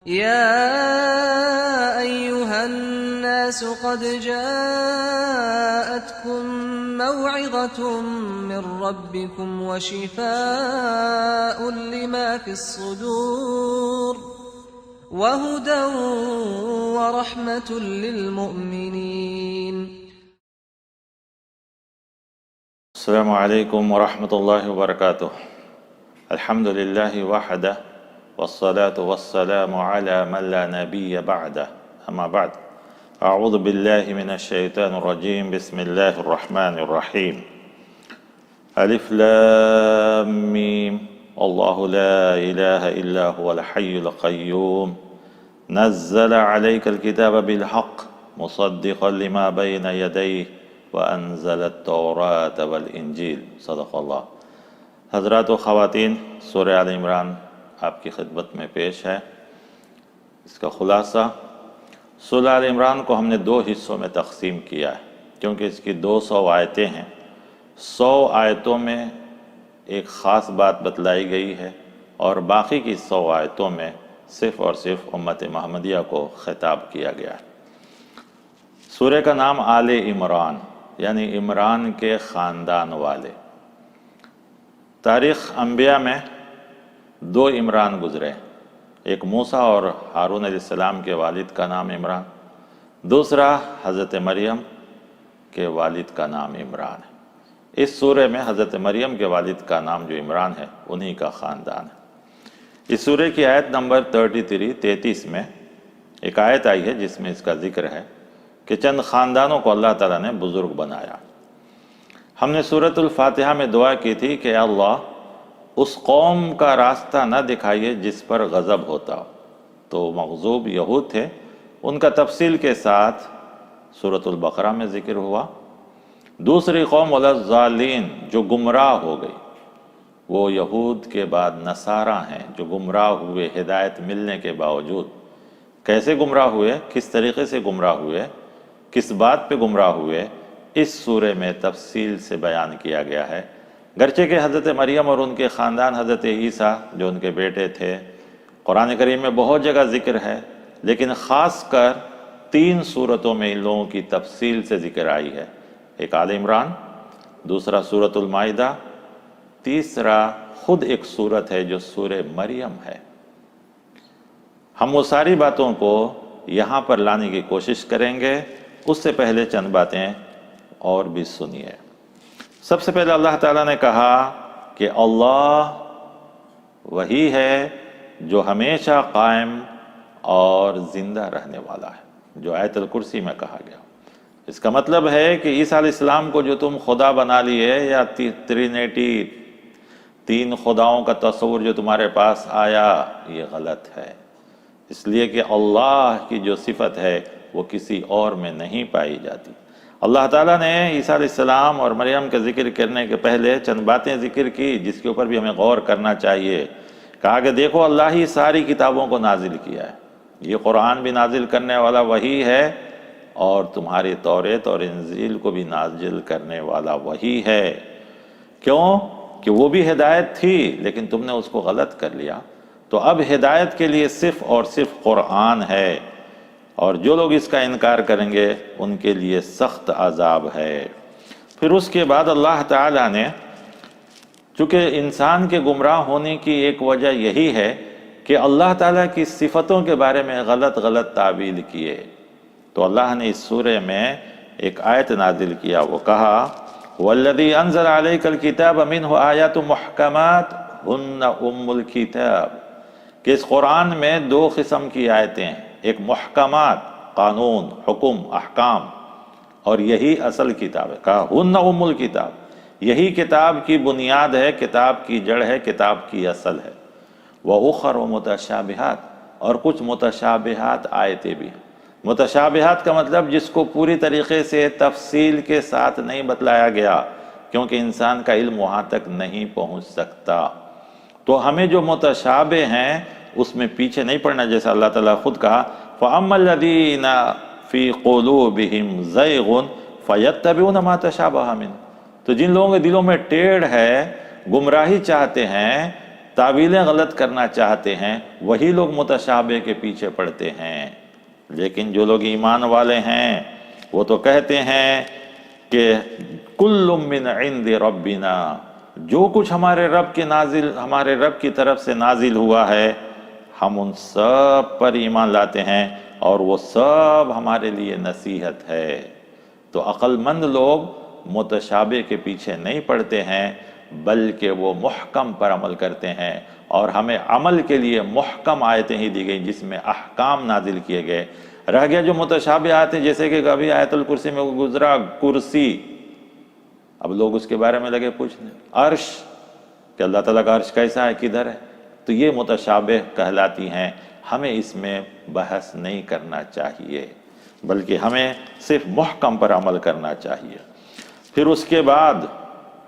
يا أيها الناس قد جاءتكم موعظة من ربكم وشفاء لما في الصدور وهدى ورحمة للمؤمنين. السلام عليكم ورحمة الله وبركاته. الحمد لله وحده والصلاة والسلام على من لا نبي بعده. أما بعد، أعوذ بالله من الشيطان الرجيم. بسم الله الرحمن الرحيم. ألف لام ميم. الله لا إله إلا هو الحي القيوم نزل عليك الكتاب بالحق مصدقا لما بين يديه وأنزل التوراة والإنجيل. صدق اللہ. حضرات و خواتین، سورہ آل عمران آپ کی خدمت میں پیش ہے. اس کا خلاصہ، سورہ آل عمران کو ہم نے 2 حصوں میں تقسیم کیا ہے کیونکہ اس کی 200 آیتیں ہیں. 100 آیتوں میں ایک خاص بات بتلائی گئی ہے اور باقی کی 100 آیتوں میں صرف اور صرف امت محمدیہ کو خطاب کیا گیا ہے. سورہ کا نام آل عمران یعنی عمران کے خاندان والے. تاریخ انبیاء میں 2 عمران گزرے. ایک موسیٰ اور ہارون علیہ السلام کے والد کا نام عمران، دوسرا حضرت مریم کے والد کا نام عمران ہے. اس سورہ میں حضرت مریم کے والد کا نام جو عمران ہے انہی کا خاندان ہے. اس سورہ کی آیت نمبر 33 میں ایک آیت آئی ہے جس میں اس کا ذکر ہے کہ چند خاندانوں کو اللہ تعالیٰ نے بزرگ بنایا. ہم نے سورۃ الفاتحہ میں دعا کی تھی کہ اللہ اس قوم کا راستہ نہ دکھائیے جس پر غضب ہوتا ہو. تو مغضوب یہود تھے، ان کا تفصیل کے ساتھ سورۃ البقرہ میں ذکر ہوا. دوسری قوم الضالین جو گمراہ ہو گئی، وہ یہود کے بعد نصارہ ہیں جو گمراہ ہوئے ہدایت ملنے کے باوجود. کیسے گمراہ ہوئے، کس طریقے سے گمراہ ہوئے، کس بات پہ گمراہ ہوئے، اس سورہ میں تفصیل سے بیان کیا گیا ہے. گرچہ کہ حضرت مریم اور ان کے خاندان حضرت عیسیٰ جو ان کے بیٹے تھے قرآن کریم میں بہت جگہ ذکر ہے، لیکن خاص کر 3 سورتوں میں ان لوگوں کی تفصیل سے ذکر آئی ہے. ایک آل عمران، دوسرا سورۃ المائدہ، تیسرا خود ایک سورت ہے جو سورہ مریم ہے. ہم وہ ساری باتوں کو یہاں پر لانے کی کوشش کریں گے. اس سے پہلے چند باتیں اور بھی سنیے. سب سے پہلے اللہ تعالیٰ نے کہا کہ اللہ وہی ہے جو ہمیشہ قائم اور زندہ رہنے والا ہے، جو آیت الکرسی میں کہا گیا. اس کا مطلب ہے کہ عیسیٰ علیہ السلام کو جو تم خدا بنا لیے یا ٹرینیٹی 3 خداؤں کا تصور جو تمہارے پاس آیا، یہ غلط ہے. اس لیے کہ اللہ کی جو صفت ہے وہ کسی اور میں نہیں پائی جاتی. اللہ تعالیٰ نے عیسیٰ علیہ السلام اور مریم کا ذکر کرنے کے پہلے چند باتیں ذکر کی جس کے اوپر بھی ہمیں غور کرنا چاہیے. کہا کہ دیکھو اللہ ہی ساری کتابوں کو نازل کیا ہے. یہ قرآن بھی نازل کرنے والا وہی ہے اور تمہاری توریت اور انجیل کو بھی نازل کرنے والا وہی ہے. کیوں کہ وہ بھی ہدایت تھی لیکن تم نے اس کو غلط کر لیا. تو اب ہدایت کے لیے صرف اور صرف قرآن ہے اور جو لوگ اس کا انکار کریں گے ان کے لیے سخت عذاب ہے. پھر اس کے بعد اللہ تعالیٰ نے، چونکہ انسان کے گمراہ ہونے کی ایک وجہ یہی ہے کہ اللہ تعالیٰ کی صفتوں کے بارے میں غلط تعویل کیے، تو اللہ نے اس سورہ میں ایک آیت نازل کیا. وہ کہا وَالَّذِي أَنزَلَ عَلَيْكَ الْكِتَابَ مِنْهُ آيَاتٌ مُحْكَمَاتٌ هُنَّ أُمُّ الْكِتَابِ، کہ اس قرآن میں 2 قسم کی آیتیں ہیں. ایک محکمات، قانون، حکم، احکام، اور یہی اصل کتاب ہے. کہا ہن ام الکتاب، یہی کتاب کی بنیاد ہے، کتاب کی جڑ ہے، کتاب کی اصل ہے. وَأُخَرُ مُتَشَابِهَاتٌ، اور کچھ متشابہات آیتیں بھی ہیں. متشابہات کا مطلب جس کو پوری طریقے سے تفصیل کے ساتھ نہیں بتلایا گیا کیونکہ انسان کا علم وہاں تک نہیں پہنچ سکتا. تو ہمیں جو متشابہ ہیں اس میں پیچھے نہیں پڑنا، جیسا اللہ تعالیٰ خود کہا فَأَمَّا الَّذِينَ فِي قُلُوبِهِمْ زَيْغٌ فَيَتَّبِعُونَ مَا تَشَابَهَ مِنْهُ. تو جن لوگوں کے دلوں میں ٹیڑھ ہے، گمراہی چاہتے ہیں، تعویلیں غلط کرنا چاہتے ہیں وہی لوگ متشابہ کے پیچھے پڑتے ہیں۔ لیکن جو لوگ ایمان والے ہیں وہ تو کہتے ہیں کہ کل من عند ربنا، جو کچھ ہمارے رب کی طرف سے نازل ہوا ہے ہم ان سب پر ایمان لاتے ہیں اور وہ سب ہمارے لیے نصیحت ہے۔ تو عقل مند لوگ متشابہ کے پیچھے نہیں پڑتے ہیں بلکہ وہ محکم پر عمل کرتے ہیں، اور ہمیں عمل کے لیے محکم آیتیں ہی دی گئیں جس میں احکام نازل کیے گئے۔ رہ گیا جو متشابہ آیتیں، جیسے کہ کبھی آیت الکرسی میں گزرا کرسی، اب لوگ اس کے بارے میں لگے پوچھنے، عرش کہ اللہ تعالیٰ کا عرش کیسا ہے، کدھر ہے، تو یہ متشابہ کہلاتی ہیں۔ ہمیں اس میں بحث نہیں کرنا چاہیے بلکہ ہمیں صرف محکم پر عمل کرنا چاہیے۔ پھر اس کے بعد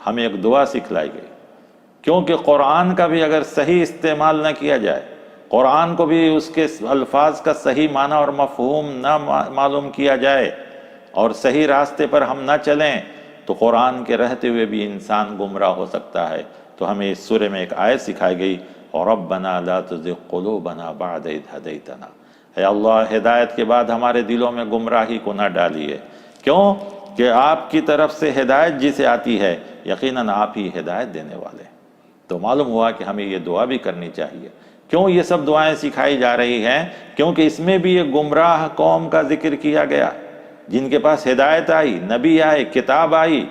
ہمیں ایک دعا سکھلائی گئی، کیونکہ قرآن کا بھی اگر صحیح استعمال نہ کیا جائے، قرآن کو بھی اس کے الفاظ کا صحیح معنی اور مفہوم نہ معلوم کیا جائے اور صحیح راستے پر ہم نہ چلیں تو قرآن کے رہتے ہوئے بھی انسان گمراہ ہو سکتا ہے۔ تو ہمیں اس سورہ میں ایک آیت سکھائی گئی، رَبَّنَا لَا تُزِغْ قُلُوبَنَا بَعْدَ إِذْ ہَدَيْتَنَا، اے اللہ ہدایت کے بعد ہمارے دلوں میں گمراہی کو نہ ڈالیے۔ کیوں کہ آپ کی طرف سے ہدایت جسے آتی ہے یقیناً آپ ہی ہدایت دینے والے۔ تو معلوم ہوا کہ ہمیں یہ دعا بھی کرنی چاہیے۔ کیوں یہ سب دعائیں سکھائی جا رہی ہیں؟ کیونکہ اس میں بھی یہ گمراہ قوم کا ذکر کیا گیا جن کے پاس ہدایت آئی، نبی آئے، کتاب آئی،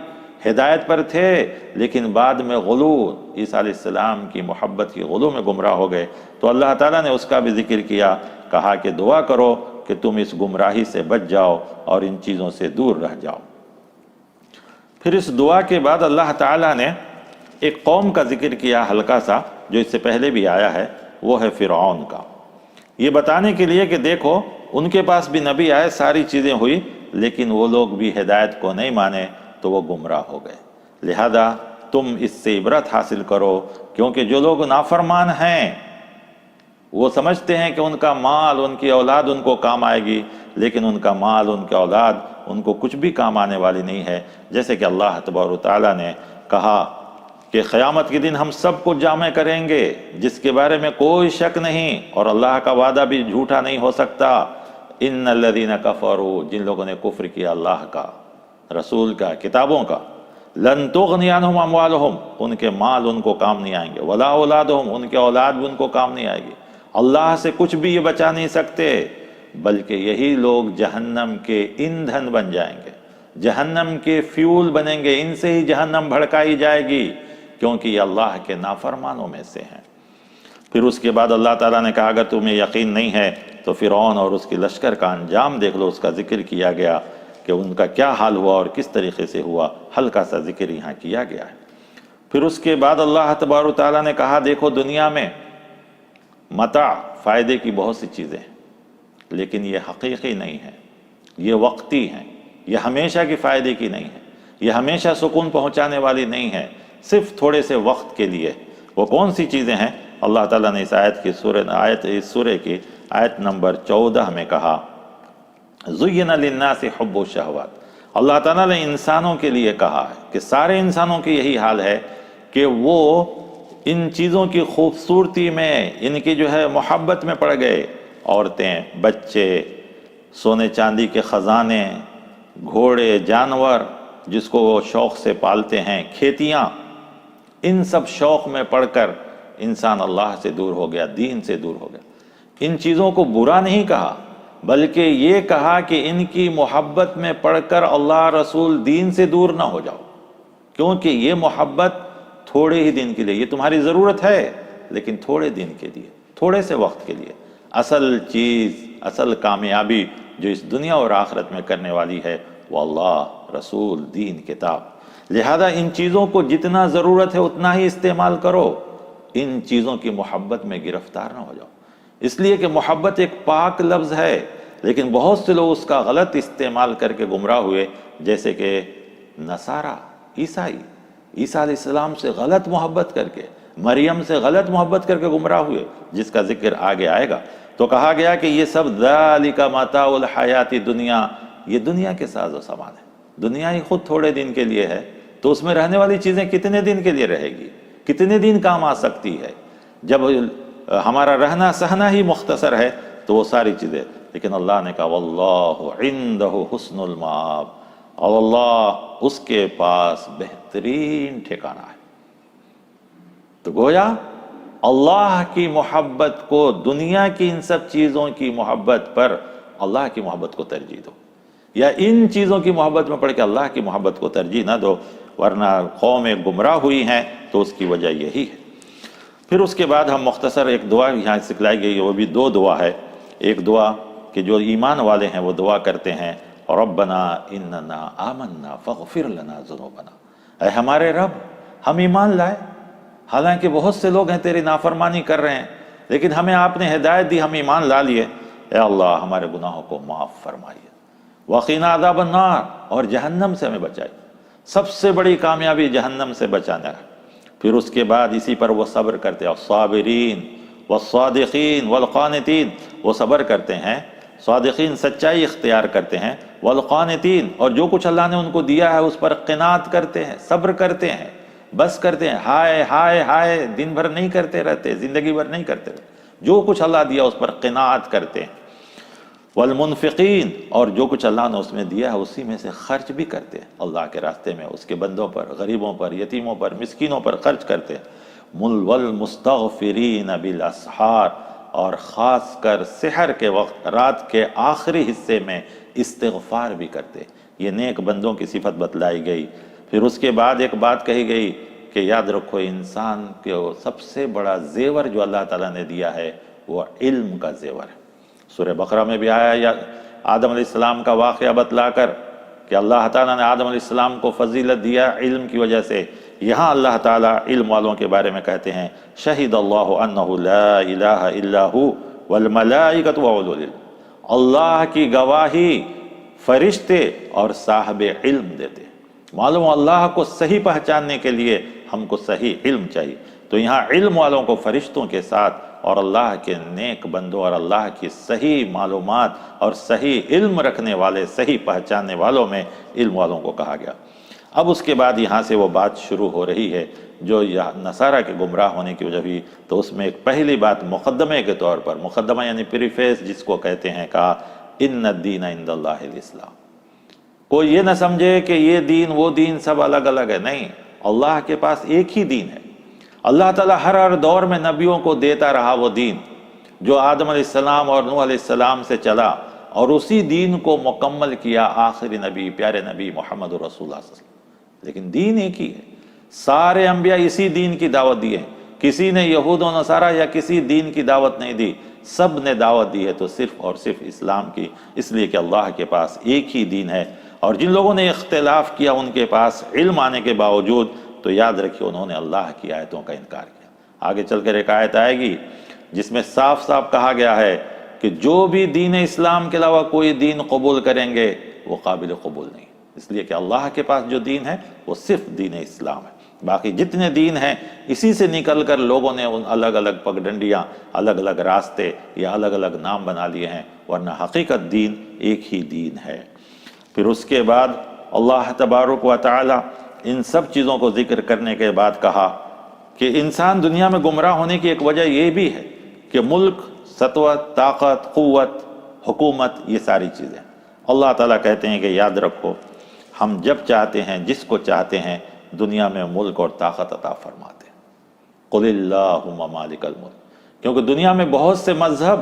ہدایت پر تھے، لیکن بعد میں غلو، عیسیٰ علیہ السلام کی محبت کی غلو میں گمراہ ہو گئے۔ تو اللہ تعالیٰ نے اس کا بھی ذکر کیا، کہا کہ دعا کرو کہ تم اس گمراہی سے بچ جاؤ اور ان چیزوں سے دور رہ جاؤ۔ پھر اس دعا کے بعد اللہ تعالیٰ نے ایک قوم کا ذکر کیا ہلکا سا، جو اس سے پہلے بھی آیا ہے، وہ ہے فرعون کا، یہ بتانے کے لیے کہ دیکھو ان کے پاس بھی نبی آئے، ساری چیزیں ہوئی، لیکن وہ لوگ بھی ہدایت کو نہیں مانے تو وہ گمراہ ہو گئے۔ لہذا تم اس سے عبرت حاصل کرو، کیونکہ جو لوگ نافرمان ہیں وہ سمجھتے ہیں کہ ان کا مال، ان کی اولاد ان کو کام آئے گی، لیکن ان کا مال، ان کی اولاد ان کو کچھ بھی کام آنے والی نہیں ہے۔ جیسے کہ اللہ تبارک و تعالیٰ نے کہا کہ قیامت کے دن ہم سب کو جامع کریں گے، جس کے بارے میں کوئی شک نہیں، اور اللہ کا وعدہ بھی جھوٹا نہیں ہو سکتا۔ ان الذین کفروا، جن لوگوں نے کفر کیا اللہ کا، رسول کا، کتابوں کا، لن تغنی عنہم اموالہم، ان کے مال ان کو کام نہیں آئیں گے، ولا اولادہم، ان کے اولاد بھی ان کو کام نہیں آئے گی، اللہ سے کچھ بھی یہ بچا نہیں سکتے، بلکہ یہی لوگ جہنم کے ایندھن بن جائیں گے، جہنم کے فیول بنیں گے، ان سے ہی جہنم بھڑکائی جائے گی، کیونکہ یہ اللہ کے نافرمانوں میں سے ہیں۔ پھر اس کے بعد اللہ تعالیٰ نے کہا اگر تمہیں یقین نہیں ہے تو فرعون اور اس کی لشکر کا انجام دیکھ لو۔ اس کا ذکر کیا گیا کہ ان کا کیا حال ہوا اور کس طریقے سے ہوا، ہلکا سا ذکر یہاں کیا گیا ہے۔ پھر اس کے بعد اللہ تبارک و تعالیٰ نے کہا دیکھو دنیا میں متاع، فائدے کی بہت سی چیزیں ہیں، لیکن یہ حقیقی نہیں ہے، یہ وقتی ہیں، یہ ہمیشہ کی فائدے کی نہیں ہے، یہ ہمیشہ سکون پہنچانے والی نہیں ہے، صرف تھوڑے سے وقت کے لیے۔ وہ کون سی چیزیں ہیں؟ اللہ تعالیٰ نے اس سورہ کی آیت نمبر 14 میں کہا زُيِّنَ لِلنَّاسِ حُبُّ الشَّهَوَاتِ، اللہ تعالیٰ نے انسانوں کے لیے کہا ہے کہ سارے انسانوں کی یہی حال ہے کہ وہ ان چیزوں کی خوبصورتی میں، ان کی جو ہے محبت میں پڑ گئے۔ عورتیں، بچے، سونے چاندی کے خزانے، گھوڑے، جانور جس کو وہ شوق سے پالتے ہیں، کھیتیاں، ان سب شوق میں پڑ کر انسان اللہ سے دور ہو گیا، دین سے دور ہو گیا۔ ان چیزوں کو برا نہیں کہا، بلکہ یہ کہا کہ ان کی محبت میں پڑ کر اللہ رسول دین سے دور نہ ہو جاؤ، کیونکہ یہ محبت تھوڑے ہی دن کے لیے، یہ تمہاری ضرورت ہے لیکن تھوڑے دن کے لیے، تھوڑے سے وقت کے لیے۔ اصل چیز، اصل کامیابی جو اس دنیا اور آخرت میں کرنے والی ہے وہ اللہ، رسول، دین، کتاب۔ لہذا ان چیزوں کو جتنا ضرورت ہے اتنا ہی استعمال کرو، ان چیزوں کی محبت میں گرفتار نہ ہو جاؤ۔ اس لیے کہ محبت ایک پاک لفظ ہے، لیکن بہت سے لوگ اس کا غلط استعمال کر کے گمراہ ہوئے، جیسے کہ نصارہ، عیسیٰ علیہ السلام سے غلط محبت کر کے، مریم سے غلط محبت کر کے گمراہ ہوئے، جس کا ذکر آگے آئے گا۔ تو کہا گیا کہ یہ سب ذالک متاع الحیات الدنیا، یہ دنیا کے ساز و سامان ہے، دنیا ہی خود تھوڑے دن کے لیے ہے، تو اس میں رہنے والی چیزیں کتنے دن کے لیے رہے گی، کتنے دن کام آ سکتی ہے۔ جب ہمارا رہنا سہنا ہی مختصر ہے تو وہ ساری چیزیں، لیکن اللہ نے کہا واللہ عندہ حسن المآب، اور اللہ اس کے پاس بہترین ٹھکانہ ہے۔ تو گویا اللہ کی محبت کو دنیا کی ان سب چیزوں کی محبت پر اللہ کی محبت کو ترجیح دو، یا ان چیزوں کی محبت میں پڑھ کے اللہ کی محبت کو ترجیح نہ دو، ورنہ قومیں گمراہ ہوئی ہیں تو اس کی وجہ یہی ہے۔ پھر اس کے بعد ہم مختصر ایک دعا یہاں سکھلائی گئی ہے، وہ بھی دو دعا ہے۔ ایک دعا کہ جو ایمان والے ہیں وہ دعا کرتے ہیں ربنا اننا آمنا فاغفر لنا ذنوبنا، اے ہمارے رب ہم ایمان لائے، حالانکہ بہت سے لوگ ہیں تیری نافرمانی کر رہے ہیں، لیکن ہمیں آپ نے ہدایت دی، ہم ایمان لا لیے، اے اللہ ہمارے گناہوں کو معاف فرمائیے، وقنا عذاب النار، اور جہنم سے ہمیں بچائیے۔ سب سے بڑی کامیابی جہنم سے بچانا ہے۔ پھر اس کے بعد اسی پر وہ صبر کرتے ہیں، الصابرین والصادقین والقانتین، وہ صبر کرتے ہیں، صادقین سچائی اختیار کرتے ہیں، والقانتین، اور جو کچھ اللہ نے ان کو دیا ہے اس پر قناعت کرتے ہیں، صبر کرتے ہیں، بس کرتے ہیں، ہائے ہائے ہائے دن بھر نہیں کرتے رہتے، زندگی بھر نہیں کرتے رہتے، جو کچھ اللہ دیا اس پر قناعت کرتے ہیں، والمنفقین، اور جو کچھ اللہ نے اس میں دیا ہے اسی میں سے خرچ بھی کرتے ہیں، اللہ کے راستے میں اس کے بندوں پر، غریبوں پر، یتیموں پر، مسکینوں پر خرچ کرتے ہیں، والمستغفرین بالاسحار، اور خاص کر سحر کے وقت، رات کے آخری حصے میں استغفار بھی کرتے۔ یہ نیک بندوں کی صفت بتلائی گئی۔ پھر اس کے بعد ایک بات کہی گئی کہ یاد رکھو انسان کو سب سے بڑا زیور جو اللہ تعالیٰ نے دیا ہے وہ علم کا زیور ہے۔ سورہ بقرہ میں بھی آیا یا آدم علیہ السلام کا واقعہ بتلا کر کہ اللہ تعالیٰ نے آدم علیہ السلام کو فضیلت دیا علم کی وجہ سے۔ یہاں اللہ تعالیٰ علم والوں کے بارے میں کہتے ہیں شہد اللہ انہ لا الہ الا ہو والملائکۃ واولو العلم، اللہ کی گواہی فرشتے اور صاحب علم دیتے۔ معلوم اللہ کو صحیح پہچاننے کے لیے ہم کو صحیح علم چاہیے، تو یہاں علم والوں کو فرشتوں کے ساتھ اور اللہ کے نیک بندوں اور اللہ کی صحیح معلومات اور صحیح علم رکھنے والے، صحیح پہچاننے والوں میں علم والوں کو کہا گیا۔ اب اس کے بعد یہاں سے وہ بات شروع ہو رہی ہے جو نصارہ کے گمراہ ہونے کی وجہ ہوئی، تو اس میں ایک پہلی بات مقدمے کے طور پر، مقدمہ یعنی پریفیس جس کو کہتے ہیں، کہا ان الدین عند اللہ الاسلام۔ کوئی یہ نہ سمجھے کہ یہ دین وہ دین سب الگ الگ ہے، نہیں، اللہ کے پاس ایک ہی دین ہے۔ اللہ تعالیٰ ہر دور میں نبیوں کو دیتا رہا وہ دین جو آدم علیہ السلام اور نوح علیہ السلام سے چلا، اور اسی دین کو مکمل کیا آخری نبی، پیارے نبی محمد رسول اللہ صلی اللہ علیہ وسلم۔ لیکن دین ایک ہی ہے، سارے انبیاء اسی دین کی دعوت دی ہے، کسی نے یہود و نصارہ یا کسی دین کی دعوت نہیں دی، سب نے دعوت دی ہے تو صرف اور صرف اسلام کی، اس لیے کہ اللہ کے پاس ایک ہی دین ہے۔ اور جن لوگوں نے اختلاف کیا ان کے پاس علم آنے کے باوجود، تو یاد رکھیے انہوں نے اللہ کی آیتوں کا انکار کیا۔ آگے چل کر ایک آیت آئے گی جس میں صاف صاف کہا گیا ہے کہ جو بھی دین اسلام کے علاوہ کوئی دین قبول کریں گے وہ قابل قبول نہیں، اس لیے کہ اللہ کے پاس جو دین ہے وہ صرف دین اسلام ہے۔ باقی جتنے دین ہیں اسی سے نکل کر لوگوں نے ان الگ الگ پگڈنڈیاں، الگ الگ راستے یا الگ الگ نام بنا لیے ہیں، ورنہ حقیقت دین ایک ہی دین ہے۔ پھر اس کے بعد اللہ تبارک و تعالی ان سب چیزوں کو ذکر کرنے کے بعد کہا کہ انسان دنیا میں گمراہ ہونے کی ایک وجہ یہ بھی ہے کہ ملک، سطوت، طاقت، قوت، حکومت، یہ ساری چیزیں اللہ تعالیٰ کہتے ہیں کہ یاد رکھو ہم جب چاہتے ہیں جس کو چاہتے ہیں دنیا میں ملک اور طاقت عطا فرماتے ہیں۔ قل اللہم مالک الملک، کیونکہ دنیا میں بہت سے مذہب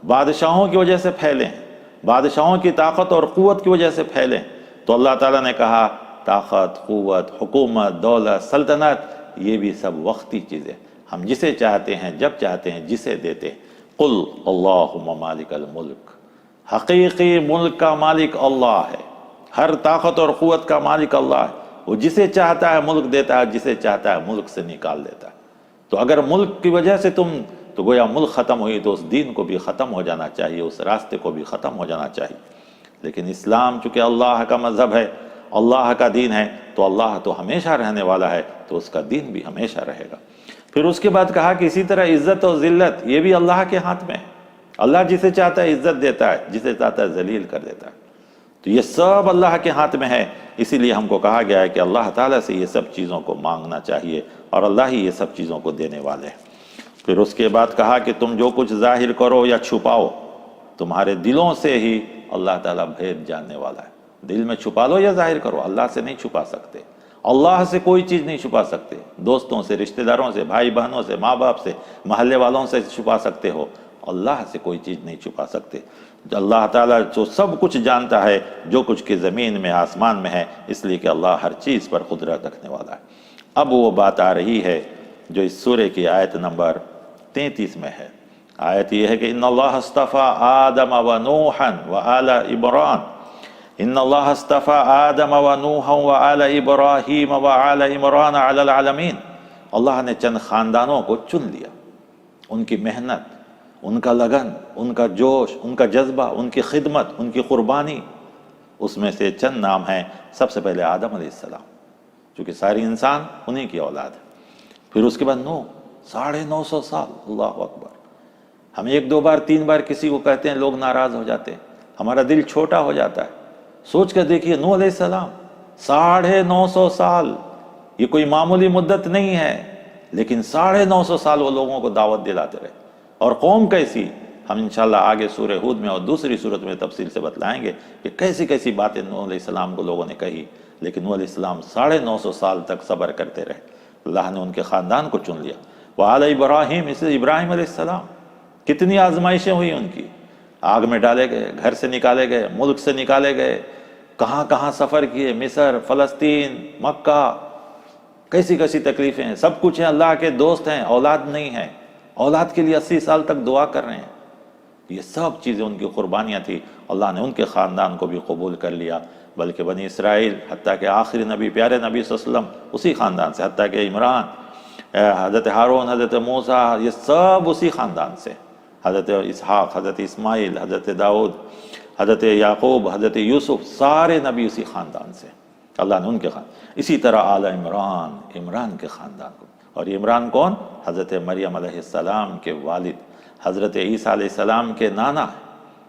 بادشاہوں کی وجہ سے پھیلے ہیں، بادشاہوں کی طاقت اور قوت کی وجہ سے پھیلے ہیں، تو اللہ تعالیٰ نے کہا طاقت، قوت، حکومت، دولت، سلطنت، یہ بھی سب وقتی چیزیں، ہم جسے چاہتے ہیں جب چاہتے ہیں جسے دیتے ہیں۔ قل اللہم مالک الملک، حقیقی ملک کا مالک اللہ ہے، ہر طاقت اور قوت کا مالک اللہ ہے، وہ جسے چاہتا ہے ملک دیتا ہے، جسے چاہتا ہے ملک سے نکال دیتا ہے۔ تو اگر ملک کی وجہ سے تو گویا ملک ختم ہوئی تو اس دین کو بھی ختم ہو جانا چاہیے، اس راستے کو بھی ختم ہو جانا چاہیے۔ لیکن اسلام چونکہ اللہ کا مذہب ہے، اللہ کا دین ہے، تو اللہ تو ہمیشہ رہنے والا ہے، تو اس کا دین بھی ہمیشہ رہے گا۔ پھر اس کے بعد کہا کہ اسی طرح عزت اور ذلت یہ بھی اللہ کے ہاتھ میں ہے، اللہ جسے چاہتا ہے عزت دیتا ہے، جسے چاہتا ہے ذلیل کر دیتا ہے، تو یہ سب اللہ کے ہاتھ میں ہے۔ اسی لیے ہم کو کہا گیا ہے کہ اللہ تعالیٰ سے یہ سب چیزوں کو مانگنا چاہیے، اور اللہ ہی یہ سب چیزوں کو دینے والے ہیں۔ پھر اس کے بعد کہا کہ تم جو کچھ ظاہر کرو یا چھپاؤ تمہارے دلوں سے ہی اللہ تعالیٰ بھید جاننے والا ہے. دل میں چھپا لو یا ظاہر کرو، اللہ سے نہیں چھپا سکتے. اللہ سے کوئی چیز نہیں چھپا سکتے. دوستوں سے، رشتہ داروں سے، بھائی بہنوں سے، ماں باپ سے، محلے والوں سے چھپا سکتے ہو، اللہ سے کوئی چیز نہیں چھپا سکتے. اللہ تعالیٰ جو سب کچھ جانتا ہے، جو کچھ کہ زمین میں آسمان میں ہے، اس لیے کہ اللہ ہر چیز پر قدرت رکھنے والا ہے. اب وہ بات آ رہی ہے جو اس سورہ کی آیت نمبر 33 میں ہے. آیت یہ ہے کہ ان اللہ اصطفیٰ آدم و نوحا و آل عمران، ان اللہ اصطفیٰ آدم و نوحا و آل ابراہیم و آل عمران علی العالمین. اللہ نے چند خاندانوں کو چن لیا، ان کی محنت، ان کا لگن، ان کا جوش، ان کا جذبہ، ان کی خدمت، ان کی قربانی، اس میں سے چند نام ہیں. سب سے پہلے آدم علیہ السلام، چونکہ ساری انسان انہی کی اولاد ہے. پھر اس کے بعد نوح، 950 سال. اللہ اکبر. ہم 1 2 بار 3 بار کسی کو کہتے ہیں، لوگ ناراض ہو جاتے ہیں، ہمارا دل چھوٹا ہو جاتا ہے. سوچ کر دیکھیے، نوح علیہ السلام 950 سال، یہ کوئی معمولی مدت نہیں ہے، لیکن 950 سال وہ لوگوں کو دعوت دلاتے رہے. اور قوم کیسی، ہم انشاءاللہ آگے سورہ ہود میں اور دوسری سورت میں تفصیل سے بتلائیں گے کہ کیسی کیسی باتیں نوح علیہ السلام کو لوگوں نے کہی. لیکن نوح علیہ السلام 950 سال تک صبر کرتے رہے. اللہ نے ان کے خاندان کو چن لیا. وآل ابراہیم، اس لیے ابراہیم علیہ السلام، کتنی آزمائشیں ہوئی ان کی. آگ میں ڈالے گئے، گھر سے نکالے گئے، ملک سے نکالے گئے، کہاں کہاں سفر کیے، مصر، فلسطین، مکہ، کیسی کیسی تکلیفیں ہیں. سب کچھ ہیں، اللہ کے دوست ہیں، اولاد نہیں ہیں، اولاد کے لیے 80 سال تک دعا کر رہے ہیں. یہ سب چیزیں ان کی قربانیاں تھیں. اللہ نے ان کے خاندان کو بھی قبول کر لیا. بلکہ بنی اسرائیل، حتیٰ کہ آخری نبی، پیارے نبی صلی اللہ علیہ وسلم اسی خاندان سے، حتیٰ کہ عمران، حضرت ہارون، حضرت موسیٰ، یہ سب اسی خاندان سے. حضرت اسحاق، حضرت اسماعیل، حضرت داؤد، حضرت یعقوب، حضرت یوسف، سارے نبی اسی خاندان سے. اللہ نے ان کے خاندان. اسی طرح آل عمران، عمران کے خاندان کو. اور یہ عمران کون؟ حضرت مریم علیہ السلام کے والد، حضرت عیسیٰ علیہ السلام کے نانا.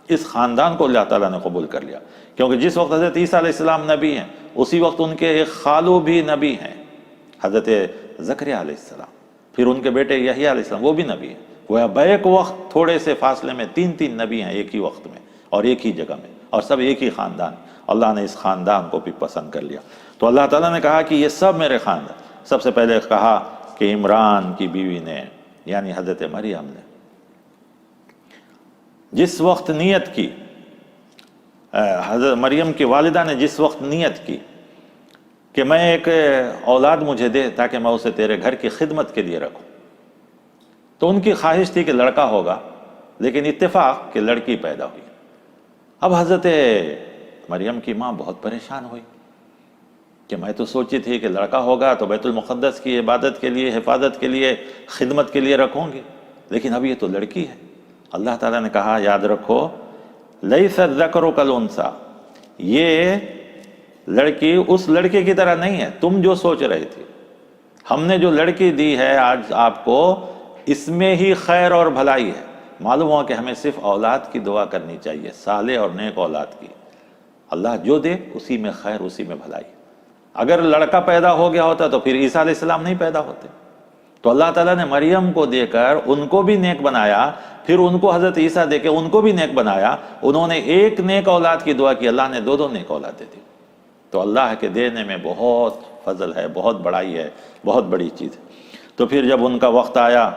اس خاندان کو اللہ تعالیٰ نے قبول کر لیا. کیونکہ جس وقت حضرت عیسیٰ علیہ السلام نبی ہیں، اسی وقت ان کے ایک خالو بھی نبی ہیں، حضرت زکریا علیہ السلام. پھر ان کے بیٹے یحییٰ علیہ السلام، وہ بھی نبی ہیں. گویا بیک وقت تھوڑے سے فاصلے میں 3 نبی ہیں ایک ہی وقت میں اور ایک ہی جگہ میں، اور سب ایک ہی خاندان. اللہ نے اس خاندان کو بھی پسند کر لیا. تو اللہ تعالیٰ نے کہا کہ یہ سب میرے خاندان. سب سے پہلے کہا کہ عمران کی بیوی نے، یعنی حضرت مریم نے جس وقت نیت کی، حضرت مریم کی والدہ نے جس وقت نیت کی کہ میں ایک اولاد مجھے دے تاکہ میں اسے تیرے گھر کی خدمت کے لیے رکھوں، تو ان کی خواہش تھی کہ لڑکا ہوگا، لیکن اتفاق کہ لڑکی پیدا ہوئی. اب حضرت مریم کی ماں بہت پریشان ہوئی کہ میں تو سوچی تھی کہ لڑکا ہوگا تو بیت المقدس کی عبادت کے لیے، حفاظت کے لیے، خدمت کے لیے رکھوں گی، لیکن اب یہ تو لڑکی ہے. اللہ تعالیٰ نے کہا یاد رکھو، لیس الذکر کالانثیٰ، یہ لڑکی اس لڑکے کی طرح نہیں ہے تم جو سوچ رہے تھے. ہم نے جو لڑکی دی ہے آج آپ کو، اس میں ہی خیر اور بھلائی ہے. معلوم ہوا کہ ہمیں صرف اولاد کی دعا کرنی چاہیے، صالح اور نیک اولاد کی. اللہ جو دے اسی میں خیر، اسی میں بھلائی. اگر لڑکا پیدا ہو گیا ہوتا تو پھر عیسیٰ علیہ السلام نہیں پیدا ہوتے. تو اللہ تعالیٰ نے مریم کو دے کر ان کو بھی نیک بنایا، پھر ان کو حضرت عیسیٰ دے کے ان کو بھی نیک بنایا. انہوں نے ایک نیک اولاد کی دعا کی، اللہ نے 2 نیک اولادیں دی. تو اللہ کے دینے میں بہت فضل ہے، بہت بڑائی ہے، بہت بڑی چیز ہے. تو پھر جب ان کا وقت آیا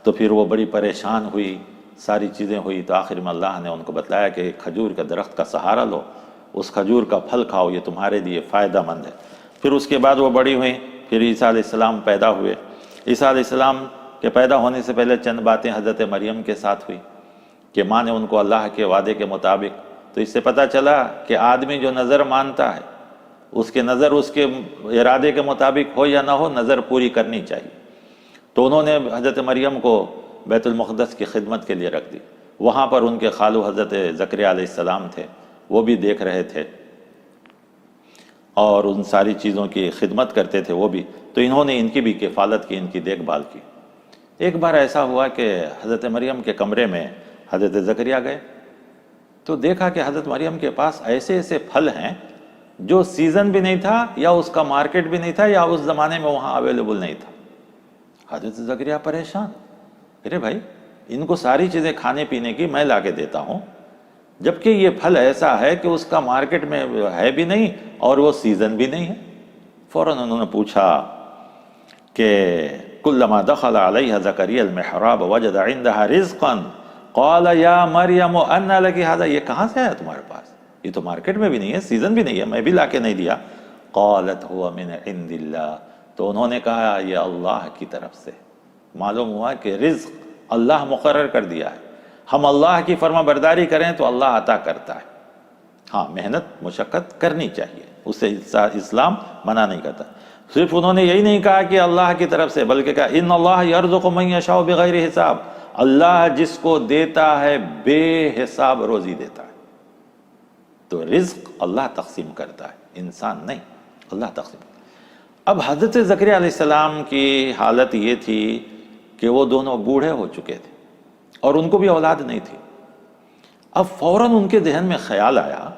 تو پھر وہ بڑی پریشان ہوئی، ساری چیزیں ہوئی. تو آخر میں اللہ نے ان کو بتلایا کہ کھجور کا درخت کا سہارا لو، اس کھجور کا پھل کھاؤ، یہ تمہارے لیے فائدہ مند ہے. پھر اس کے بعد وہ بڑی ہوئیں، پھر عیسیٰ علیہ السلام پیدا ہوئے. عیسیٰ علیہ السلام کے پیدا ہونے سے پہلے چند باتیں حضرت مریم کے ساتھ ہوئی کہ ماں نے ان کو اللہ کے وعدے کے مطابق. تو اس سے پتہ چلا کہ آدمی جو نظر مانتا ہے، اس کے نظر اس کے ارادے کے مطابق ہو یا نہ ہو، نظر پوری کرنی چاہیے. تو انہوں نے حضرت مریم کو بیت المقدس کی خدمت کے لیے رکھ دی. وہاں پر ان کے خالو حضرت زکریا علیہ السلام تھے، وہ بھی دیکھ رہے تھے اور ان ساری چیزوں کی خدمت کرتے تھے وہ بھی. تو انہوں نے ان کی بھی کفالت کی، ان کی دیکھ بھال کی. ایک بار ایسا ہوا کہ حضرت مریم کے کمرے میں حضرت زکریا گئے تو دیکھا کہ حضرت مریم کے پاس ایسے ایسے پھل ہیں جو سیزن بھی نہیں تھا، یا اس کا مارکیٹ بھی نہیں تھا، یا اس زمانے میں وہاں اویلیبل نہیں تھا. حضرت زکریا پریشان ارے بھائی ان کو ساری چیزیں کھانے پینے کی میں لا کے دیتا ہوں، جبکہ یہ پھل ایسا ہے کہ اس کا مارکیٹ میں ہے بھی نہیں اور وہ سیزن بھی نہیں ہے۔ فوراً انہوں نے پوچھا کہ کلما دخل علیہ زکریا المحراب وجد عندها رزقا قال یا مریم ان لک ھذا، یہ کہاں سے آیا تمہارے پاس؟ یہ تو مارکیٹ میں بھی نہیں ہے، سیزن بھی نہیں ہے، میں بھی لا کے نہیں دیا۔ قالت هو من عند اللہ، تو انہوں نے کہا یہ اللہ کی طرف سے۔ معلوم ہوا کہ رزق اللہ مقرر کر دیا ہے، ہم اللہ کی فرما برداری کریں تو اللہ عطا کرتا ہے۔ ہاں محنت مشقت کرنی چاہیے، اسے اسلام منع نہیں کرتا۔ صرف انہوں نے یہی نہیں کہا کہ اللہ کی طرف سے، بلکہ کہا ان اللہ یرزق من یشاء بغیر حساب، اللہ جس کو دیتا ہے بے حساب روزی دیتا ہے۔ تو رزق اللہ تقسیم کرتا ہے، انسان نہیں، اللہ تقسیم۔ اب حضرت زکریا علیہ السلام کی حالت یہ تھی کہ وہ دونوں بوڑھے ہو چکے تھے اور ان کو بھی اولاد نہیں تھی۔ اب فوراً ان کے ذہن میں خیال آیا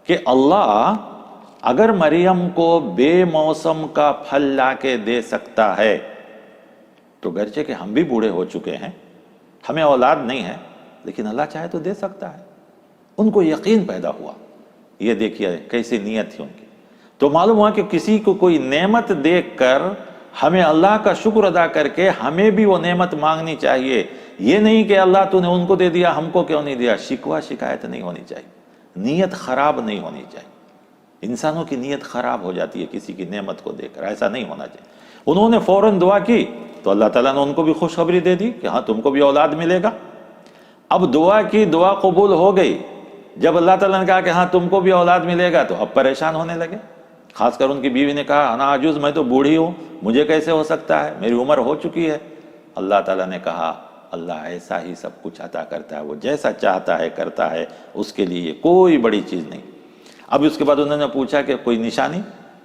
کہ اللہ اگر مریم کو بے موسم کا پھل لا کے دے سکتا ہے تو گرچہ کہ ہم بھی بوڑھے ہو چکے ہیں، ہمیں اولاد نہیں ہے، لیکن اللہ چاہے تو دے سکتا ہے۔ ان کو یقین پیدا ہوا۔ یہ دیکھیے کیسی نیت تھی ان کی۔ تو معلوم ہوا کہ کسی کو کوئی نعمت دیکھ کر ہمیں اللہ کا شکر ادا کر کے ہمیں بھی وہ نعمت مانگنی چاہیے۔ یہ نہیں کہ اللہ تو نے ان کو دے دیا ہم کو کیوں نہیں دیا، شکوہ شکایت نہیں ہونی چاہیے، نیت خراب نہیں ہونی چاہیے۔ انسانوں کی نیت خراب ہو جاتی ہے کسی کی نعمت کو دیکھ کر، ایسا نہیں ہونا چاہیے۔ انہوں نے فوراً دعا کی تو اللہ تعالیٰ نے ان کو بھی خوشخبری دے دی کہ ہاں تم کو بھی اولاد ملے گا۔ اب دعا کی، دعا قبول ہو گئی۔ جب اللہ تعالیٰ نے کہا کہ ہاں تم کو بھی اولاد ملے گا تو اب پریشان ہونے لگے۔ خاص کر ان کی بیوی نے کہا انا عجوز، میں تو بوڑھی ہوں، مجھے کیسے ہو سکتا ہے، میری عمر ہو چکی ہے۔ اللہ تعالیٰ نے کہا اللہ ایسا ہی سب کچھ عطا کرتا ہے، وہ جیسا چاہتا ہے کرتا ہے، اس کے لیے کوئی بڑی چیز نہیں۔ اب اس کے بعد انہوں نے پوچھا کہ کوئی نشانی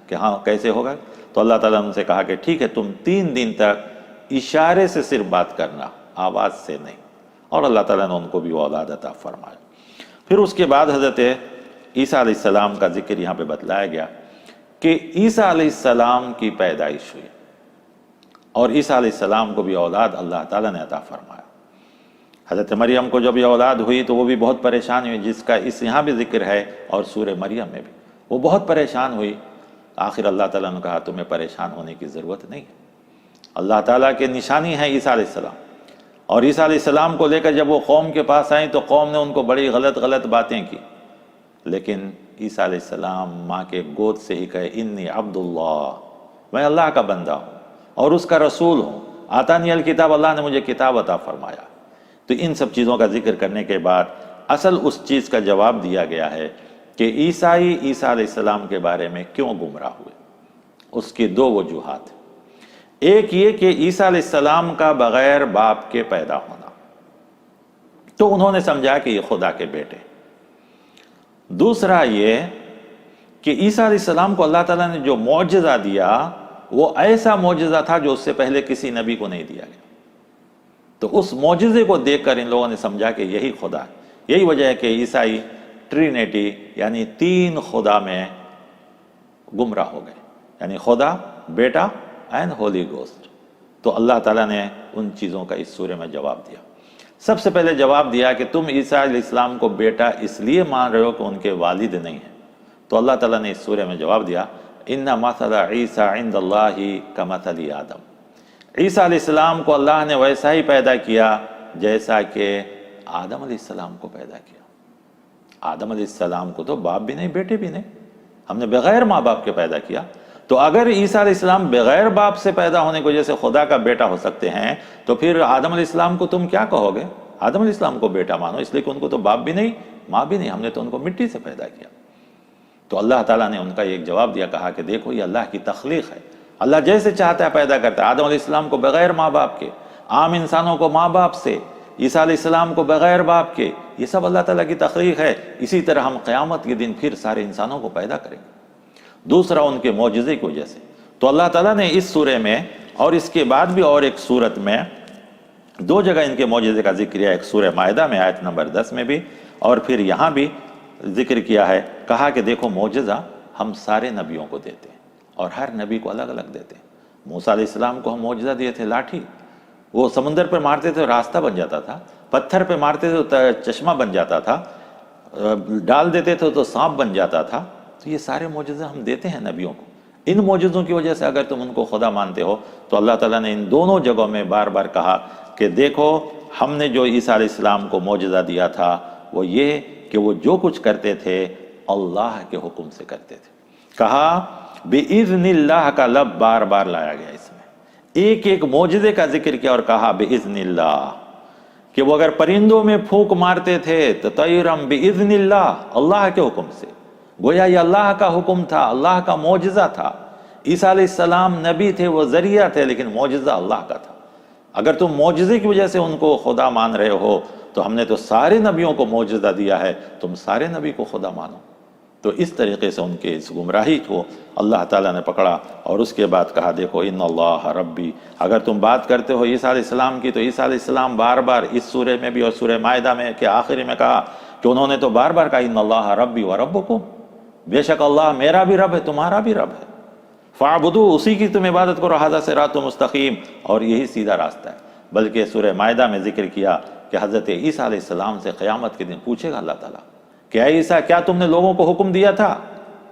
کہ ہاں کیسے ہوگا، تو اللہ تعالیٰ نے ان سے کہا کہ ٹھیک ہے تم 3 دن تک اشارے سے صرف بات کرنا، آواز سے نہیں۔ اور اللہ تعالیٰ نے ان کو بھی وہ اولاد عطا فرمایا۔ پھر اس کے بعد حضرت عیسیٰ علیہ السلام کا ذکر یہاں پہ بتلایا گیا کہ عیسیٰ علیہ السلام کی پیدائش ہوئی اور عیسیٰ علیہ السلام کو بھی اولاد اللہ تعالیٰ نے عطا فرمایا۔ حضرت مریم کو جب یہ اولاد ہوئی تو وہ بھی بہت پریشان ہوئی، جس کا اس یہاں بھی ذکر ہے اور سورہ مریم میں بھی۔ وہ بہت پریشان ہوئی، آخر اللہ تعالیٰ نے کہا تمہیں پریشان ہونے کی ضرورت نہیں ہے، اللہ تعالیٰ کے نشانی ہے عیسیٰ علیہ السلام۔ اور عیسیٰ علیہ السلام کو لے کر جب وہ قوم کے پاس آئیں تو قوم نے ان کو بڑی غلط باتیں کی، لیکن عیسیٰ علیہ السلام ماں کے گود سے ہی کہے انی عبداللہ، میں اللہ کا بندہ ہوں اور اس کا رسول ہوں، آتانی الکتاب، اللہ نے مجھے کتاب عطا فرمایا۔ تو ان سب چیزوں کا ذکر کرنے کے بعد اصل اس چیز کا جواب دیا گیا ہے کہ عیسائی عیسیٰ علیہ السلام کے بارے میں کیوں گمراہ ہوئے۔ اس کی 2 وجوہات۔ ایک یہ کہ عیسیٰ علیہ السلام کا بغیر باپ کے پیدا ہونا، تو انہوں نے سمجھا کہ یہ خدا کے بیٹے۔ دوسرا یہ کہ عیسیٰ علیہ السلام کو اللہ تعالیٰ نے جو معجزہ دیا وہ ایسا معجزہ تھا جو اس سے پہلے کسی نبی کو نہیں دیا گیا۔ تو اس معجزے کو دیکھ کر ان لوگوں نے سمجھا کہ یہی خدا ہے۔ یہی وجہ ہے کہ عیسائی ٹرینیٹی یعنی 3 خدا میں گمراہ ہو گئے، یعنی خدا، بیٹا اینڈ ہولی گوسٹ۔ تو اللہ تعالیٰ نے ان چیزوں کا اس سورہ میں جواب دیا۔ سب سے پہلے جواب دیا کہ تم عیسیٰ علیہ السلام کو بیٹا اس لیے مان رہے ہو کہ ان کے والد نہیں ہیں۔ تو اللہ تعالیٰ نے اس سورہ میں جواب دیا ان مثل عیسیٰ عند اللہ کمثل آدم، عیسیٰ علیہ السلام کو اللہ نے ویسا ہی پیدا کیا جیسا کہ آدم علیہ السلام کو پیدا کیا۔ آدم علیہ السلام کو تو باپ بھی نہیں بیٹے بھی نہیں، ہم نے بغیر ماں باپ کے پیدا کیا۔ تو اگر عیسیٰ علیہ السلام بغیر باپ سے پیدا ہونے کی وجہ سے خدا کا بیٹا ہو سکتے ہیں تو پھر آدم علیہ السلام کو تم کیا کہو گے؟ آدم علیہ السلام کو بیٹا مانو، اس لیے کہ ان کو تو باپ بھی نہیں ماں بھی نہیں، ہم نے تو ان کو مٹی سے پیدا کیا۔ تو اللہ تعالیٰ نے ان کا ایک جواب دیا، کہا کہ دیکھو یہ اللہ کی تخلیق ہے، اللہ جیسے چاہتا ہے پیدا کرتا ہے۔ آدم علیہ السلام کو بغیر ماں باپ کے، عام انسانوں کو ماں باپ سے، عیسیٰ علیہ السلام کو بغیر باپ کے، یہ سب اللہ تعالیٰ کی تخلیق ہے۔ اسی طرح ہم قیامت کے دن پھر سارے انسانوں کو پیدا کریں گے۔ دوسرا ان کے معجزے کی وجہ سے۔ تو اللہ تعالیٰ نے اس سورہ میں اور اس کے بعد بھی اور ایک سورت میں 2 جگہ ان کے معجزے کا ذکر کیا، ایک سورہ مائدہ میں آیت نمبر 10 میں بھی اور پھر یہاں بھی ذکر کیا ہے، کہا کہ دیکھو معجزہ ہم سارے نبیوں کو دیتے ہیں اور ہر نبی کو الگ الگ دیتے ہیں۔ موسیٰ علیہ السلام کو ہم معجزہ دیے تھے لاٹھی، وہ سمندر پہ مارتے تھے راستہ بن جاتا تھا، پتھر پہ مارتے تھے تو چشمہ بن جاتا تھا، ڈال دیتے تھے تو سانپ بن جاتا تھا۔ تو یہ سارے معجزے ہم دیتے ہیں نبیوں کو۔ ان معجزوں کی وجہ سے اگر تم ان کو خدا مانتے ہو تو اللہ تعالیٰ نے ان دونوں جگہوں میں بار بار کہا کہ دیکھو ہم نے جو عیسیٰ علیہ السلام کو معجزہ دیا تھا وہ یہ کہ وہ جو کچھ کرتے تھے اللہ کے حکم سے کرتے تھے۔ کہا بِإِذْنِ اللَّهِ کا لفظ بار بار لایا گیا اس میں، ایک ایک معجزے کا ذکر کیا اور کہا بِإِذْنِ اللَّهِ، کہ وہ اگر پرندوں میں پھونک مارتے تھے تو طَيْرًا بِإِذْنِ اللَّهِ، اللہ کے حکم سے، گویا یہ اللہ کا حکم تھا، اللہ کا معجزہ تھا۔ عیسیٰ علیہ السلام نبی تھے، وہ ذریعہ تھے، لیکن معجزہ اللہ کا تھا۔ اگر تم معجزے کی وجہ سے ان کو خدا مان رہے ہو تو ہم نے تو سارے نبیوں کو معجزہ دیا ہے، تم سارے نبی کو خدا مانو۔ تو اس طریقے سے ان کے اس گمراہی کو اللہ تعالیٰ نے پکڑا اور اس کے بعد کہا دیکھو ان اللہ ربی۔ اگر تم بات کرتے ہو عیسیٰ علیہ السلام کی تو عیسیٰ علیہ السلام بار بار اس سورہ میں بھی اور سورہ مائدہ میں کہ آخری میں کہا کہ انہوں نے تو بار بار کہا ان اللہ ربی و ربکم، بے شک اللہ میرا بھی رب ہے تمہارا بھی رب ہے، فاعبدو، اسی کی تم عبادت کرو، ھذا صراط مستقیم، اور یہی سیدھا راستہ ہے۔ بلکہ سورہ مائدہ میں ذکر کیا کہ حضرت عیسیٰ علیہ السلام سے قیامت کے دن پوچھے گا اللہ تعالیٰ کہ اے عیسیٰ کیا تم نے لوگوں کو حکم دیا تھا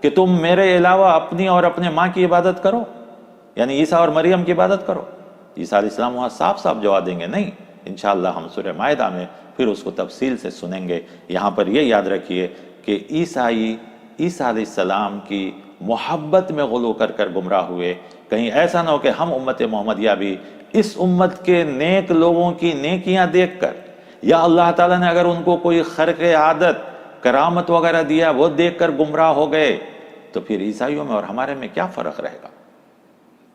کہ تم میرے علاوہ اپنی اور اپنے ماں کی عبادت کرو، یعنی عیسیٰ اور مریم کی عبادت کرو؟ عیسیٰ علیہ السلام وہاں صاف صاف جواب دیں گے نہیں۔ انشاءاللہ ہم سورہ مائدہ میں پھر اس کو تفصیل سے سنیں گے۔ یہاں پر یہ یاد رکھیے کہ عیسیٰ علیہ السلام کی محبت میں غلو کر کر گمراہ ہوئے۔ کہیں ایسا نہ ہو کہ ہم امت محمدیہ بھی اس امت کے نیک لوگوں کی نیکیاں دیکھ کر، یا اللہ تعالیٰ نے اگر ان کو کوئی خرق عادت کرامت وغیرہ دیا وہ دیکھ کر گمراہ ہو گئے تو پھر عیسائیوں میں اور ہمارے میں کیا فرق رہے گا؟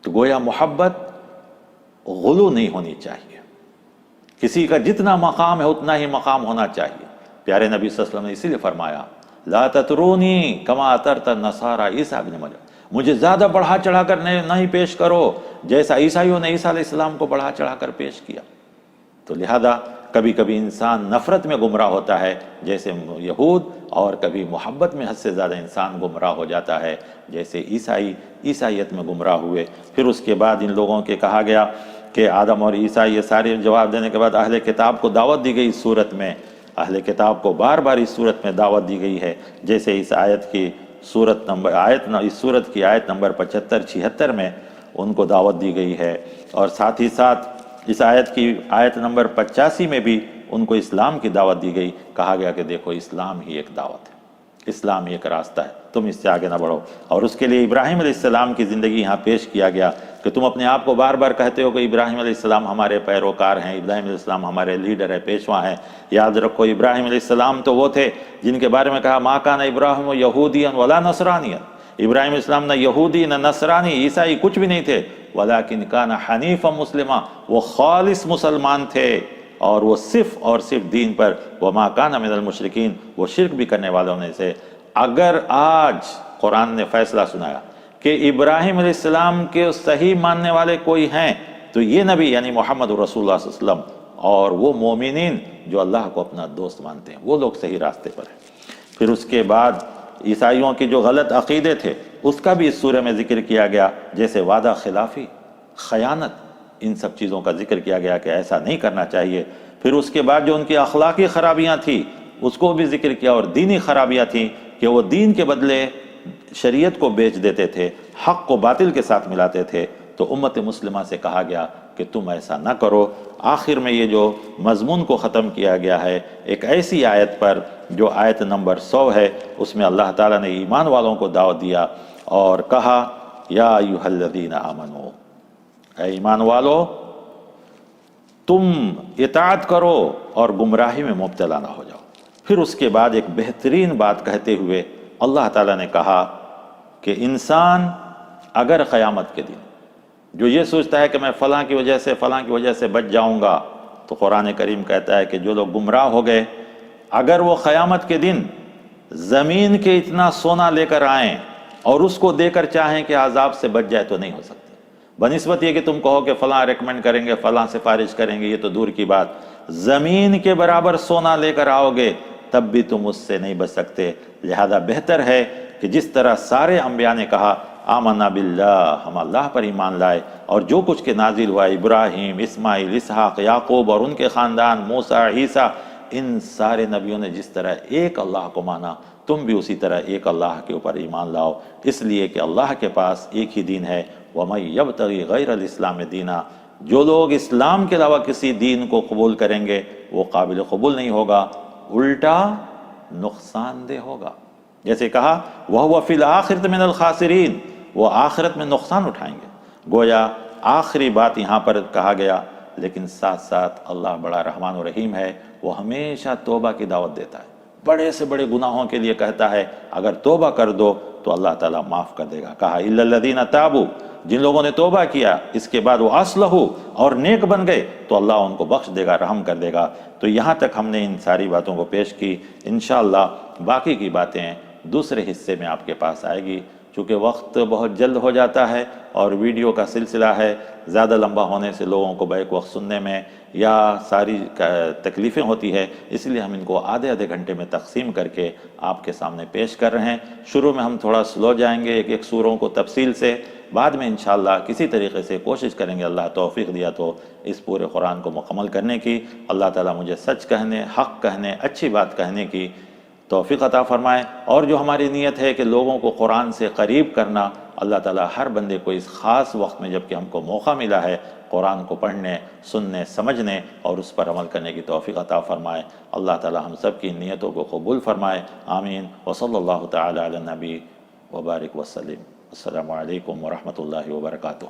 تو گویا محبت غلو نہیں ہونی چاہیے، کسی کا جتنا مقام ہے اتنا ہی مقام ہونا چاہیے۔ پیارے نبی صلی اللہ علیہ وسلم نے اسی لیے فرمایا لا تطرونی کما اطرت النصارى عیسیٰ ابن مریم، مجھے زیادہ بڑھا چڑھا کر نہیں پیش کرو جیسا عیسائیوں نے عیسیٰ علیہ السلام کو بڑھا چڑھا کر پیش کیا۔ تو لہذا کبھی کبھی انسان نفرت میں گمراہ ہوتا ہے جیسے یہود، اور کبھی محبت میں حد سے زیادہ انسان گمراہ ہو جاتا ہے جیسے عیسائیت میں گمراہ ہوئے۔ پھر اس کے بعد ان لوگوں کے کہا گیا کہ آدم اور عیسیٰ، یہ سارے جواب دینے کے بعد اہل کتاب کو دعوت دی گئی اس صورت میں، اہل کتاب کو بار بار اس صورت میں دعوت دی گئی ہے، جیسے اس آیت کی اس صورت کی آیت نمبر 75-76 میں ان کو دعوت دی گئی ہے، اور ساتھ ہی ساتھ اس آیت کی آیت نمبر 85 میں بھی ان کو اسلام کی دعوت دی گئی۔ کہا گیا کہ دیکھو اسلام ہی ایک دعوت ہے، اسلام ہی ایک راستہ ہے، تم اس سے آگے نہ بڑھو۔ اور اس کے لیے ابراہیم علیہ السلام کی زندگی یہاں پیش کیا گیا کہ تم اپنے آپ کو بار بار کہتے ہو کہ ابراہیم علیہ السلام ہمارے پیروکار ہیں، ابراہیم علیہ السلام ہمارے لیڈر ہیں، پیشوا ہیں۔ یاد رکھو ابراہیم علیہ السلام تو وہ تھے جن کے بارے میں کہا ما کان ابراہیم یہودیا ولا نصرانیا، ابراہیم علیہ السلام نہ یہودی نہ نصرانی عیسائی کچھ بھی نہیں تھے، ولیکن کان حنیفا مسلما، وہ خالص مسلمان تھے اور وہ صرف اور صرف دین پر، وما کان من المشرکین، وہ شرک بھی کرنے والوں میں سے۔ اگر آج قرآن نے فیصلہ سنایا کہ ابراہیم علیہ السلام کے صحیح ماننے والے کوئی ہیں تو یہ نبی یعنی محمد رسول اللہ صلی اللہ علیہ وسلم اور وہ مومنین جو اللہ کو اپنا دوست مانتے ہیں، وہ لوگ صحیح راستے پر ہیں۔ پھر اس کے بعد عیسائیوں کی جو غلط عقیدے تھے اس کا بھی اس سورہ میں ذکر کیا گیا، جیسے وعدہ خلافی، خیانت، ان سب چیزوں کا ذکر کیا گیا کہ ایسا نہیں کرنا چاہیے۔ پھر اس کے بعد جو ان کی اخلاقی خرابیاں تھیں اس کو بھی ذکر کیا، اور دینی خرابیاں تھیں کہ وہ دین کے بدلے شریعت کو بیچ دیتے تھے، حق کو باطل کے ساتھ ملاتے تھے۔ تو امت مسلمہ سے کہا گیا کہ تم ایسا نہ کرو۔ آخر میں یہ جو مضمون کو ختم کیا گیا ہے ایک ایسی آیت پر جو آیت نمبر 100 ہے، اس میں اللہ تعالیٰ نے ایمان والوں کو دعوت دیا اور کہا یا ایھا الذین آمنو، اے ایمان والو تم اطاعت کرو اور گمراہی میں مبتلا نہ ہو جاؤ۔ پھر اس کے بعد ایک بہترین بات کہتے ہوئے اللہ تعالیٰ نے کہا کہ انسان اگر قیامت کے دن جو یہ سوچتا ہے کہ میں فلاں کی وجہ سے بچ جاؤں گا، تو قرآن کریم کہتا ہے کہ جو لوگ گمراہ ہو گئے اگر وہ قیامت کے دن زمین کے اتنا سونا لے کر آئیں اور اس کو دے کر چاہیں کہ عذاب سے بچ جائے تو نہیں ہو سکتی، بنسبت یہ کہ تم کہو کہ فلاں ریکمنڈ کریں گے، فلاں سفارش کریں گے، یہ تو دور کی بات، زمین کے برابر سونا لے کر آؤ گے تب بھی تم اس سے نہیں بچ سکتے۔ لہذا بہتر ہے کہ جس طرح سارے انبیاء نے کہا آمنا باللہ، ہم اللہ پر ایمان لائے اور جو کچھ کے نازل ہوا ابراہیم، اسماعیل، اسحاق، یعقوب اور ان کے خاندان، موسیٰ، عیسیٰ، ان سارے نبیوں نے جس طرح ایک اللہ کو مانا، تم بھی اسی طرح ایک اللہ کے اوپر ایمان لاؤ، اس لیے کہ اللہ کے پاس ایک ہی دین ہے۔ وَمَن يَبْتَغِ غَيْرَ الْإِسْلَامِ دِينًا، جو لوگ اسلام کے علاوہ کسی دین کو قبول کریں گے وہ قابل قبول نہیں ہوگا، الٹا نقصان دہ ہوگا۔ جیسے کہا وَهُوَ فِي الْآخِرَةِ مِنَ الْخَاسِرِينَ، وہ آخرت میں نقصان اٹھائیں گے۔ گویا آخری بات یہاں پر کہا گیا، لیکن ساتھ ساتھ اللہ بڑا رحمان و رحیم ہے، وہ ہمیشہ توبہ کی دعوت دیتا ہے، بڑے سے بڑے گناہوں کے لیے کہتا ہے اگر توبہ کر دو تو اللہ تعالیٰ معاف کر دے گا۔ کہا اِلَّا الَّذِينَ تَابُوا، جن لوگوں نے توبہ کیا اس کے بعد وہ اصلحوا اور نیک بن گئے تو اللہ ان کو بخش دے گا، رحم کر دے گا۔ تو یہاں تک ہم نے ان ساری باتوں کو پیش کی، انشاءاللہ باقی کی باتیں دوسرے حصے میں آپ کے پاس آئے گی۔ چونکہ وقت بہت جلد ہو جاتا ہے اور ویڈیو کا سلسلہ ہے، زیادہ لمبا ہونے سے لوگوں کو بیک وقت سننے میں یا ساری تکلیفیں ہوتی ہے، اس لیے ہم ان کو آدھے آدھے گھنٹے میں تقسیم کر کے آپ کے سامنے پیش کر رہے ہیں۔ شروع میں ہم تھوڑا سلو جائیں گے ایک ایک سوروں کو تفصیل سے، بعد میں انشاءاللہ کسی طریقے سے کوشش کریں گے، اللہ توفیق دیا تو اس پورے قرآن کو مکمل کرنے کی۔ اللہ تعالیٰ مجھے سچ کہنے، حق کہنے، اچھی بات کہنے کی توفیق عطا فرمائے، اور جو ہماری نیت ہے کہ لوگوں کو قرآن سے قریب کرنا، اللہ تعالیٰ ہر بندے کو اس خاص وقت میں جب کہ ہم کو موقع ملا ہے قرآن کو پڑھنے، سننے، سمجھنے اور اس پر عمل کرنے کی توفیق عطا فرمائے۔ اللہ تعالیٰ ہم سب کی نیتوں کو قبول فرمائے، آمین۔ وصلی اللہ تعالی علی النبی وبارک وسلم۔ السلام علیکم ورحمۃ اللہ وبرکاتہ۔